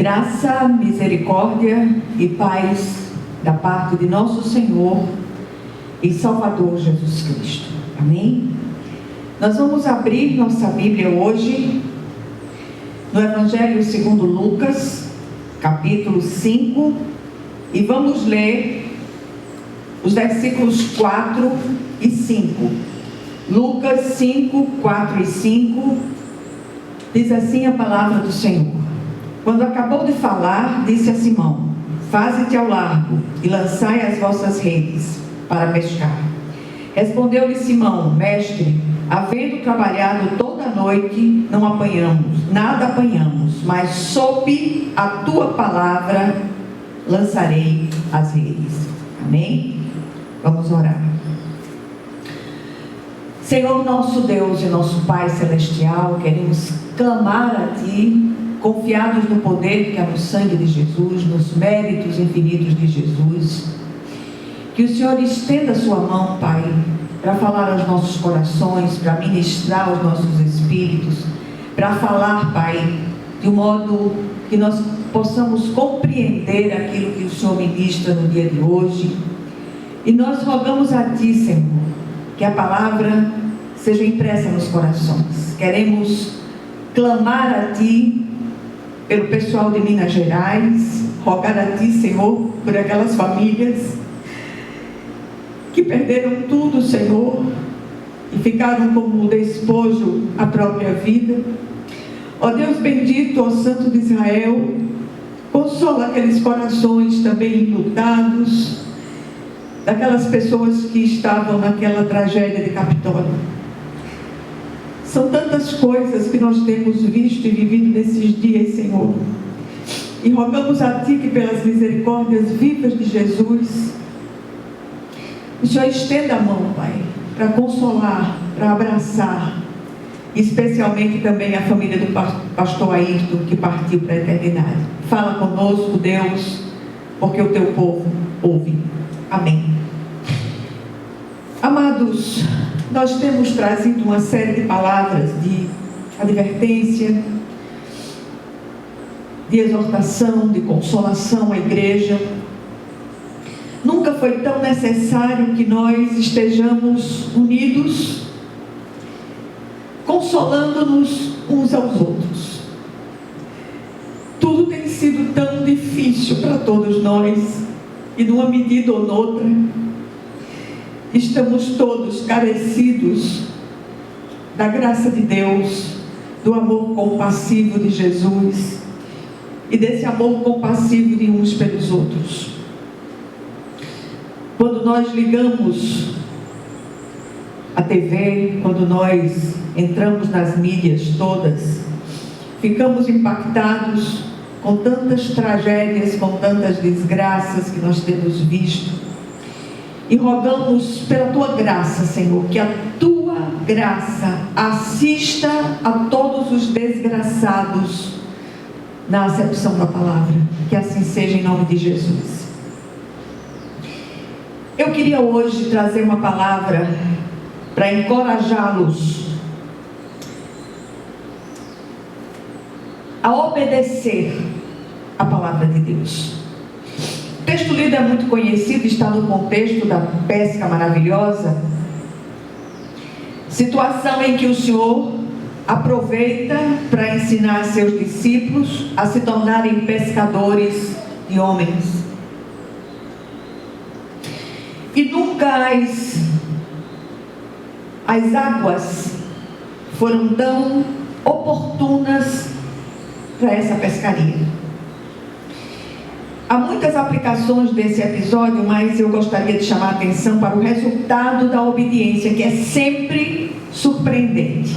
Graça, misericórdia e paz da parte de nosso Senhor e Salvador Jesus Cristo. Amém? Nós vamos abrir nossa Bíblia hoje no Evangelho segundo Lucas, capítulo 5, e vamos ler os versículos 4 e 5. Lucas 5, 4 e 5, diz assim a palavra do Senhor. Quando acabou de falar, disse a Simão: faze-te ao largo e lançai as vossas redes para pescar. Respondeu-lhe Simão: mestre, havendo trabalhado toda a noite, não apanhamos, nada apanhamos, mas sob a tua palavra lançarei as redes. Amém? Vamos orar. Senhor nosso Deus e nosso Pai Celestial, queremos clamar a Ti, confiados no poder que há no sangue de Jesus, nos méritos infinitos de Jesus. Que o Senhor estenda a sua mão, Pai, para falar aos nossos corações, para ministrar aos nossos espíritos, para falar, Pai, de um modo que nós possamos compreender aquilo que o Senhor ministra no dia de hoje. E nós rogamos a Ti, Senhor, que a palavra seja impressa nos corações. Queremos clamar a Ti pelo pessoal de Minas Gerais, rogar a Ti, Senhor, por aquelas famílias que perderam tudo, Senhor, e ficaram como despojo à própria vida. Ó Deus bendito, ó Santo de Israel, consola aqueles corações também enlutados, daquelas pessoas que estavam naquela tragédia de Capitólio. São tantas coisas que nós temos visto e vivido nesses dias, Senhor. E rogamos a Ti que pelas misericórdias vivas de Jesus, o Senhor estenda a mão, Pai, para consolar, para abraçar, especialmente também a família do pastor Ayrton, que partiu para a eternidade. Fala conosco, Deus, porque o Teu povo ouve. Amém. Amados, nós temos trazido uma série de palavras de advertência, de exortação, de consolação à igreja. Nunca foi tão necessário que nós estejamos unidos, consolando-nos uns aos outros. Tudo tem sido tão difícil para todos nós, e numa medida ou noutra, estamos todos carecidos da graça de Deus, do amor compassivo de Jesus e desse amor compassivo de uns pelos outros. Quando nós ligamos a TV, quando nós entramos nas mídias todas, ficamos impactados com tantas tragédias, com tantas desgraças que nós temos visto. E rogamos pela Tua graça, Senhor, que a Tua graça assista a todos os desgraçados na acepção da palavra. Que assim seja em nome de Jesus. Eu queria hoje trazer uma palavra para encorajá-los a obedecer a palavra de Deus. O texto lido é muito conhecido, está no contexto da pesca maravilhosa, situação em que o Senhor aproveita para ensinar seus discípulos a se tornarem pescadores de homens. E nunca as águas foram tão oportunas para essa pescaria. Há muitas aplicações desse episódio, mas eu gostaria de chamar a atenção para o resultado da obediência, que é sempre surpreendente.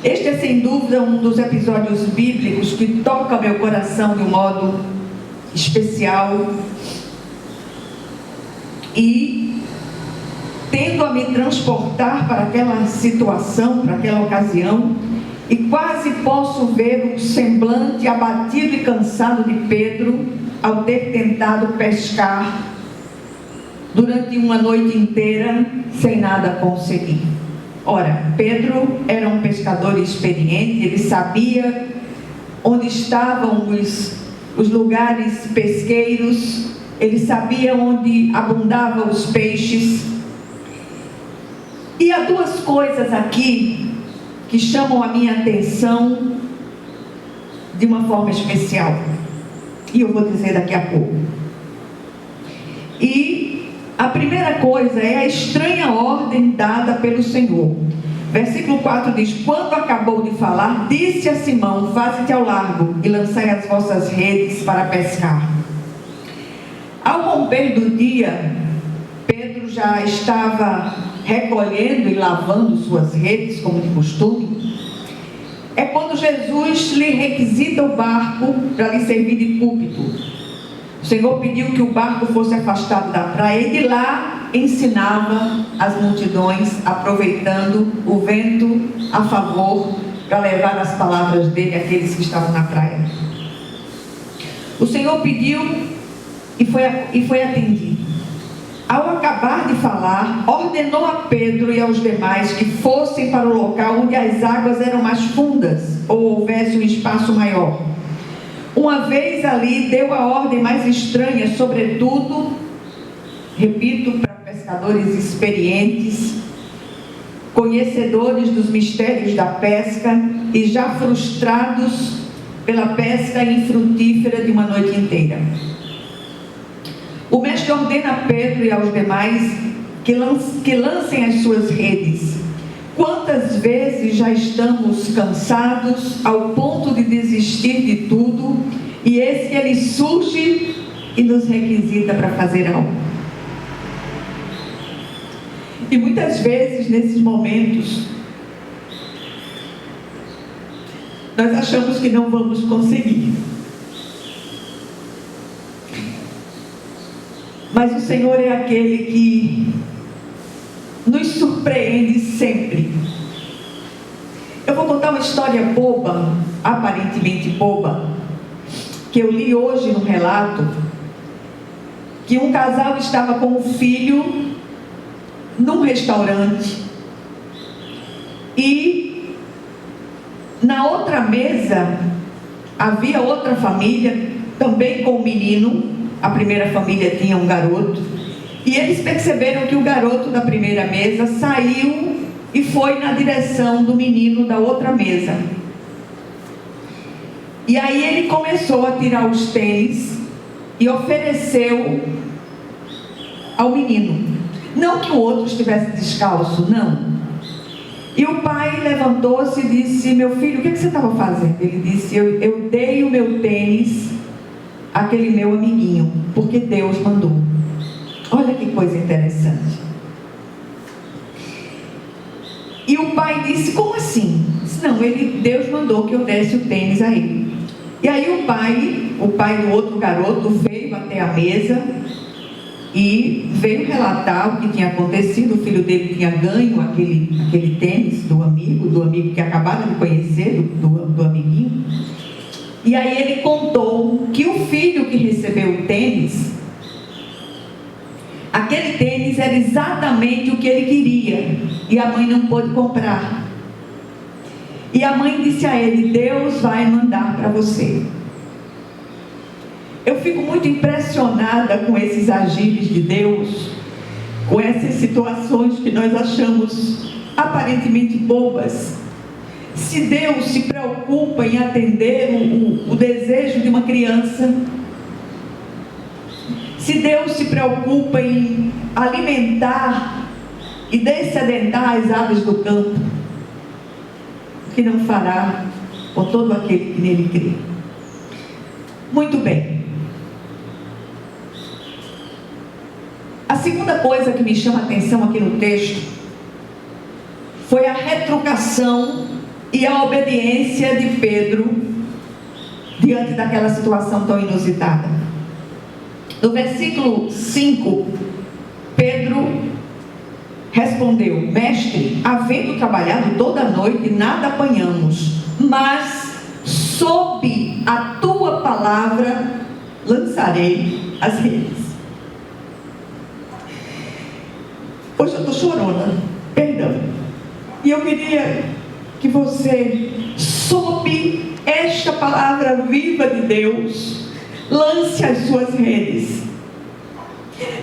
Este é sem dúvida um dos episódios bíblicos que toca meu coração de um modo especial e tendo a me transportar para aquela situação, para aquela ocasião, e quase posso ver o semblante abatido e cansado de Pedro ao ter tentado pescar durante uma noite inteira sem nada conseguir. Ora, Pedro era um pescador experiente, ele sabia onde estavam os lugares pesqueiros, ele sabia onde abundavam os peixes. E há duas coisas aqui que chamam a minha atenção de uma forma especial, e eu vou dizer daqui a pouco. E a primeira coisa é a estranha ordem dada pelo Senhor. Versículo 4 diz: quando acabou de falar, disse a Simão: faze-te ao largo e lançai as vossas redes para pescar. Ao romper do dia, Pedro já estava recolhendo e lavando suas redes, como de costume. É quando Jesus lhe requisita o barco para lhe servir de púlpito. O Senhor pediu que o barco fosse afastado da praia e de lá ensinava as multidões, aproveitando o vento a favor para levar as palavras dele àqueles que estavam na praia. O Senhor pediu e foi atendido. Ao acabar de falar, ordenou a Pedro e aos demais que fossem para o local onde as águas eram mais fundas ou houvesse um espaço maior. Uma vez ali, deu a ordem mais estranha, sobretudo, repito, para pescadores experientes, conhecedores dos mistérios da pesca e já frustrados pela pesca infrutífera de uma noite inteira. O mestre ordena a Pedro e aos demais que lancem as suas redes. Quantas vezes já estamos cansados ao ponto de desistir de tudo, e eis que ele surge e nos requisita para fazer algo. E muitas vezes nesses momentos nós achamos que não vamos conseguir. Mas o Senhor é aquele que nos surpreende sempre. Eu vou contar uma história boba, aparentemente boba, que eu li hoje no relato, que um casal estava com um filho num restaurante e na outra mesa havia outra família, também com um menino. A primeira família tinha um garoto, e eles perceberam que o garoto da primeira mesa saiu e foi na direção do menino da outra mesa. E aí ele começou a tirar os tênis e ofereceu ao menino. Não que o outro estivesse descalço, não. E o pai levantou-se e disse: meu filho, o que você estava fazendo? Ele disse: eu dei o meu tênis àquele meu amiguinho, porque Deus mandou. Olha que coisa interessante. E o pai disse: como assim? Disse: não, Deus mandou que eu desse o tênis a ele. E aí o pai do outro garoto veio até a mesa e veio relatar o que tinha acontecido. O filho dele tinha ganho aquele tênis do amigo que acabaram de conhecer, do amiguinho. E aí ele contou que o filho que recebeu o tênis, aquele tênis era exatamente o que ele queria, e a mãe não pôde comprar. E a mãe disse a ele: Deus vai mandar para você. Eu fico muito impressionada com esses agires de Deus, com essas situações que nós achamos aparentemente bobas. Se Deus se preocupa em atender o desejo de uma criança, se Deus se preocupa em alimentar e dessedentar as aves do campo, o que não fará com todo aquele que nele crê? Muito bem. A segunda coisa que me chama a atenção aqui no texto foi a retrucação e a obediência de Pedro diante daquela situação tão inusitada. No versículo 5, Pedro respondeu: mestre, havendo trabalhado toda a noite, nada apanhamos, mas sob a tua palavra lançarei as redes. Hoje eu estou chorona, perdão. E eu queria que você, sob esta palavra viva de Deus, lance as suas redes.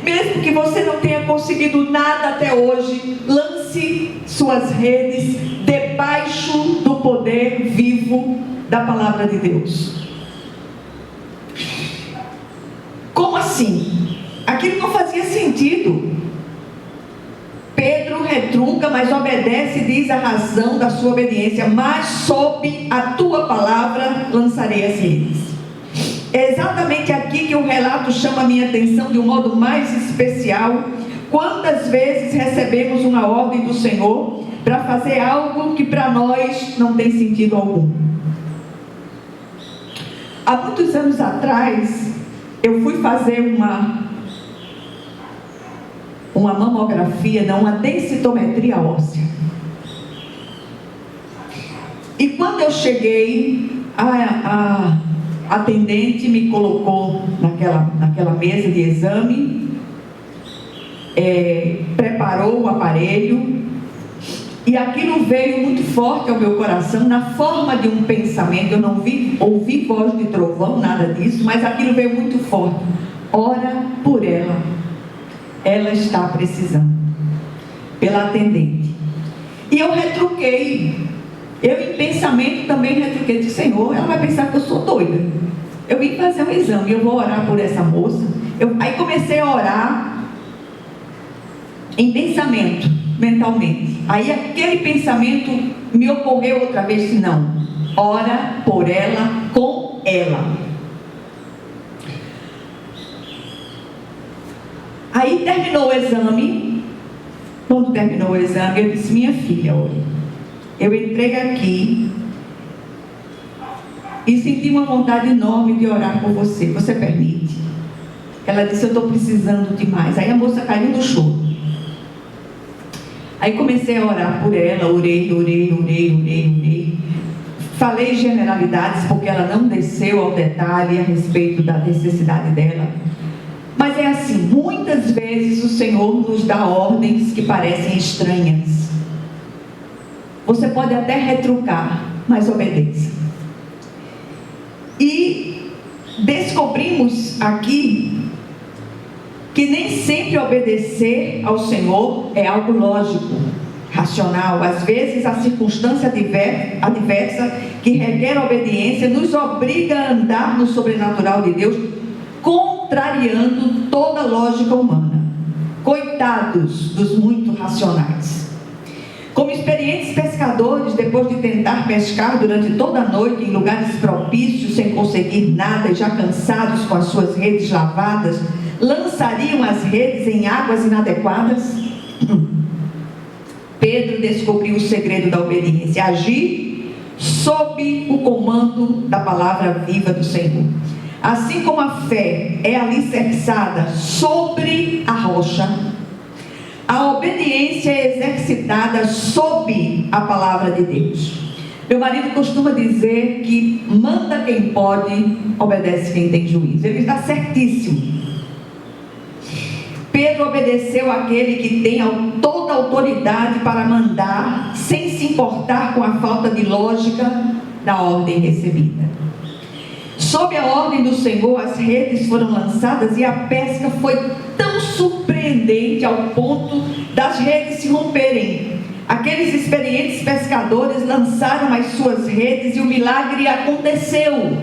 Mesmo que você não tenha conseguido nada até hoje, lance suas redes debaixo do poder vivo da palavra de Deus. Como assim? Aquilo não fazia sentido. Pedro retruca, mas obedece e diz a razão da sua obediência: mas sob a tua palavra lançarei as redes. É exatamente aqui que o relato chama a minha atenção de um modo mais especial. Quantas vezes recebemos uma ordem do Senhor para fazer algo que para nós não tem sentido algum? Há muitos anos atrás, eu fui fazer uma mamografia, não, uma densitometria óssea. E quando eu cheguei, a atendente me colocou naquela mesa de exame, preparou o aparelho, e aquilo veio muito forte ao meu coração, na forma de um pensamento. Eu não ouvi voz de trovão, nada disso, mas aquilo veio muito forte: ora por ela, ela está precisando, pela atendente. E eu retruquei, eu em pensamento também retruquei, disse: Senhor, ela vai pensar que eu sou doida, eu vim fazer um exame, eu vou orar por essa moça. Aí comecei a orar em pensamento, mentalmente. Aí aquele pensamento me ocorreu outra vez: disse, não, ora por ela, com ela. Aí terminou o exame. Quando terminou o exame, eu disse: minha filha, olha, eu entrei aqui e senti uma vontade enorme de orar por você. Você permite? Ela disse: eu estou precisando demais. Aí a moça caiu no choro. Aí comecei a orar por ela, orei. Falei generalidades, porque ela não desceu ao detalhe a respeito da necessidade dela. Mas é assim, muitas vezes o Senhor nos dá ordens que parecem estranhas. Você pode até retrucar, mas obedeça. E descobrimos aqui que nem sempre obedecer ao Senhor é algo lógico, racional. Às vezes a circunstância adversa que requer obediência nos obriga a andar no sobrenatural de Deus, contrariando toda a lógica humana. Coitados dos muito racionais. Como experientes pescadores, depois de tentar pescar durante toda a noite em lugares propícios, sem conseguir nada e já cansados com as suas redes lavadas, lançariam as redes em águas inadequadas? Pedro descobriu o segredo da obediência: agir sob o comando da palavra viva do Senhor. Assim como a fé é alicerçada sobre a rocha, a obediência é exercitada sob a palavra de Deus. Meu marido costuma dizer que manda quem pode, obedece quem tem juízo. Ele está certíssimo. Pedro obedeceu àquele que tem toda a autoridade para mandar, sem se importar com a falta de lógica da ordem recebida. Sob a ordem do Senhor, as redes foram lançadas e a pesca foi tão surpreendente ao ponto das redes se romperem. Aqueles experientes pescadores lançaram as suas redes e o milagre aconteceu.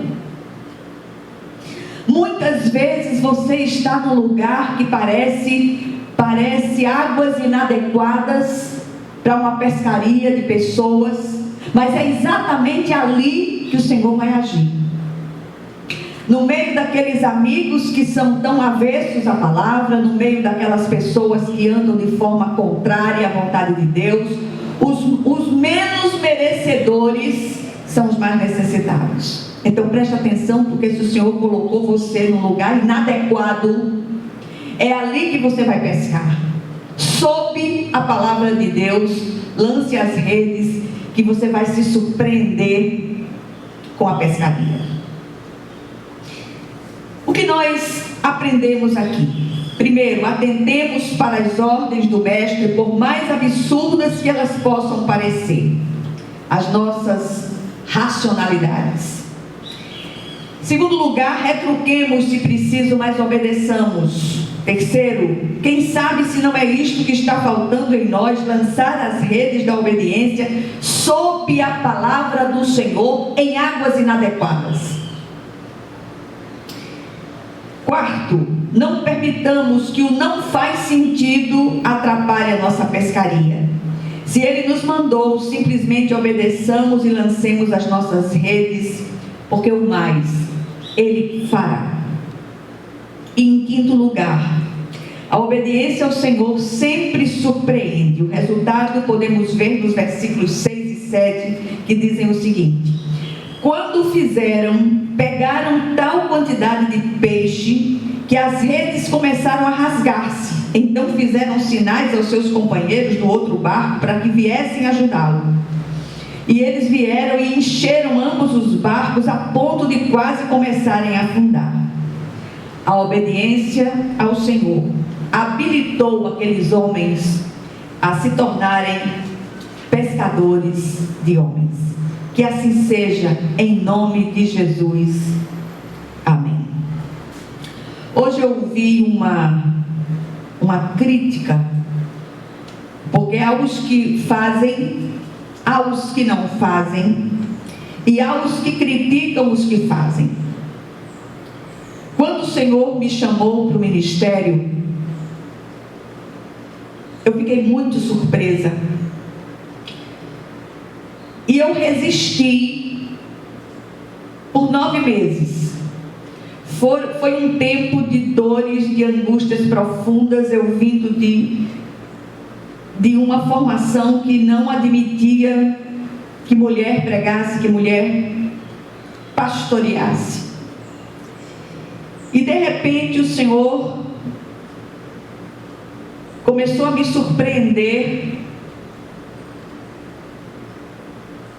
Muitas vezes você está num lugar que parece águas inadequadas para uma pescaria de pessoas, mas é exatamente ali que o Senhor vai agir. No meio daqueles amigos que são tão avessos à palavra, no meio daquelas pessoas que andam de forma contrária à vontade de Deus, os menos merecedores são os mais necessitados. Então preste atenção, porque se o Senhor colocou você num lugar inadequado, é ali que você vai pescar. Sob a palavra de Deus, lance as redes, que você vai se surpreender com a pescaria. O que nós aprendemos aqui? Primeiro, atentemos para as ordens do Mestre, por mais absurdas que elas possam parecer. As nossas racionalidades. Segundo lugar, retruquemos se preciso, mas obedeçamos. Terceiro, quem sabe se não é isto que está faltando em nós, lançar as redes da obediência sob a palavra do Senhor em águas inadequadas. Quarto, não permitamos que o não faz sentido atrapalhe a nossa pescaria. Se Ele nos mandou, simplesmente obedeçamos e lancemos as nossas redes, porque o mais Ele fará. E em quinto lugar, a obediência ao Senhor sempre surpreende. O resultado podemos ver nos versículos 6 e 7, que dizem o seguinte: quando pegaram tal quantidade de peixe, que as redes começaram a rasgar-se. Então fizeram sinais aos seus companheiros do outro barco, para que viessem ajudá-lo. E eles vieram e encheram ambos os barcos, a ponto de quase começarem a afundar. A obediência ao Senhor habilitou aqueles homens a se tornarem pescadores de homens. Que assim seja, em nome de Jesus. Amém. Hoje eu ouvi uma crítica, porque há os que fazem, há os que não fazem, e há os que criticam os que fazem. Quando o Senhor me chamou para o ministério, eu fiquei muito surpresa. E eu resisti por 9 meses. Foi um tempo de dores, de angústias profundas, eu vindo de uma formação que não admitia que mulher pregasse, que mulher pastoreasse. E de repente o Senhor começou a me surpreender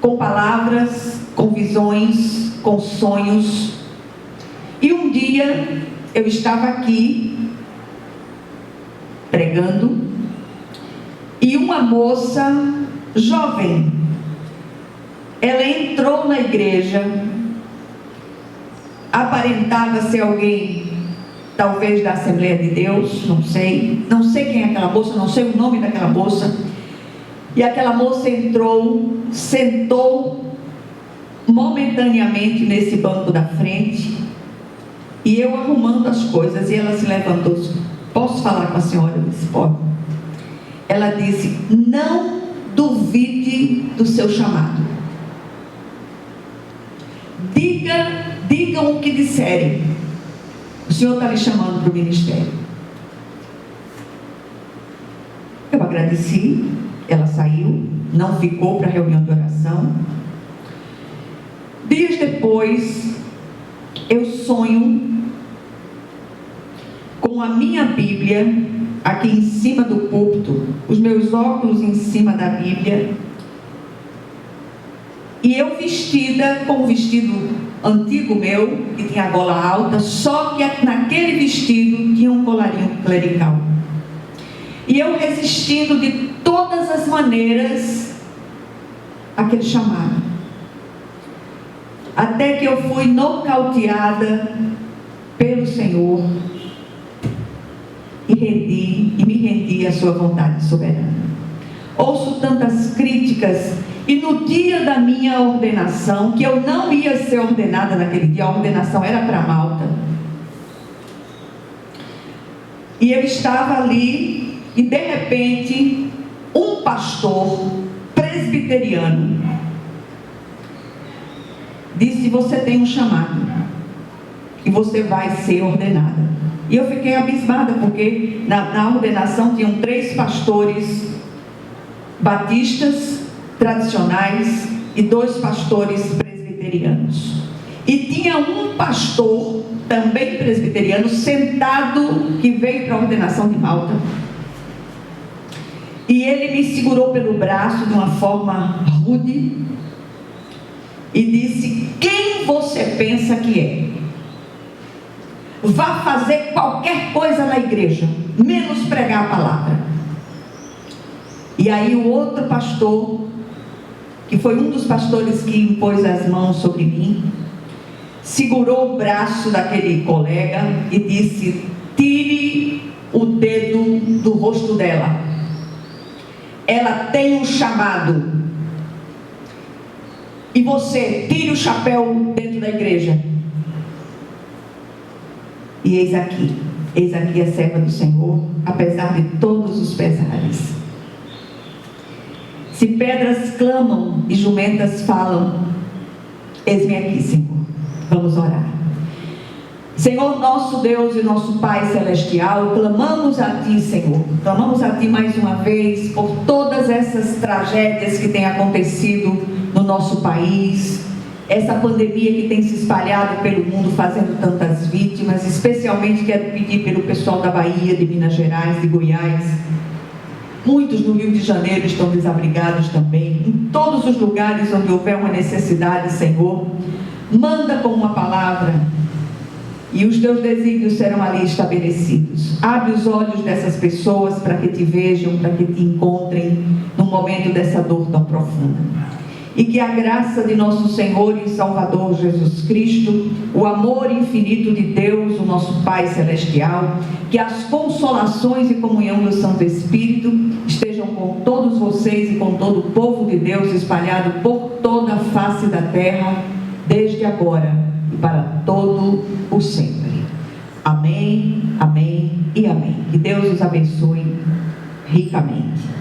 com palavras, com visões, com sonhos. E um dia eu estava aqui pregando e uma moça jovem, ela entrou na igreja, aparentava ser alguém talvez da Assembleia de Deus, não sei quem é aquela moça, não sei o nome daquela moça. E aquela moça entrou, sentou momentaneamente nesse banco da frente, e eu arrumando as coisas, e ela se levantou, disse: posso falar com a senhora? Eu disse: pode. Ela disse: não duvide do seu chamado. Digam o que disserem. O Senhor está lhe chamando para o ministério. Eu agradeci. Ela saiu, não ficou para a reunião de oração. Dias depois, eu sonho com a minha Bíblia aqui em cima do púlpito, os meus óculos em cima da Bíblia, e eu vestida com um vestido antigo meu, que tinha a gola alta, só que naquele vestido tinha um colarinho clerical. E eu resistindo de todas as maneiras aquele chamado, até que eu fui nocauteada pelo Senhor e me rendi à sua vontade soberana. Ouço tantas críticas, e no dia da minha ordenação, que eu não ia ser ordenada naquele dia, a ordenação era para Malta, e eu estava ali, e de repente um pastor presbiteriano disse: você tem um chamado e você vai ser ordenada. E eu fiquei abismada, porque na ordenação tinham 3 pastores batistas tradicionais e 2 pastores presbiterianos, e tinha um pastor também presbiteriano sentado, que veio para a ordenação de Malta. E ele me segurou pelo braço de uma forma rude e disse: quem você pensa que é? Vá fazer qualquer coisa na igreja, menos pregar a palavra. E aí o outro pastor que foi um dos pastores que impôs as mãos sobre mim, segurou o braço daquele colega e disse: tire o dedo do rosto dela. Ela tem um chamado. E você, tire o chapéu dentro da igreja. E eis aqui a serva do Senhor, apesar de todos os pesares. Se pedras clamam e jumentas falam, eis-me aqui, Senhor. Vamos orar. Senhor, nosso Deus e nosso Pai Celestial, clamamos a Ti, Senhor. Clamamos a Ti mais uma vez por todas essas tragédias que têm acontecido no nosso país, essa pandemia que tem se espalhado pelo mundo, fazendo tantas vítimas. Especialmente quero pedir pelo pessoal da Bahia, de Minas Gerais, de Goiás. Muitos no Rio de Janeiro estão desabrigados também. Em todos os lugares onde houver uma necessidade, Senhor, manda com uma palavra e os teus desígnios serão ali estabelecidos. Abre os olhos dessas pessoas para que te vejam, para que te encontrem no momento dessa dor tão profunda. E que a graça de nosso Senhor e Salvador Jesus Cristo, o amor infinito de Deus, o nosso Pai Celestial, que as consolações e comunhão do Santo Espírito estejam com todos vocês e com todo o povo de Deus espalhado por toda a face da terra, desde agora e para todo o sempre. Amém, amém e amém. Que Deus os abençoe ricamente.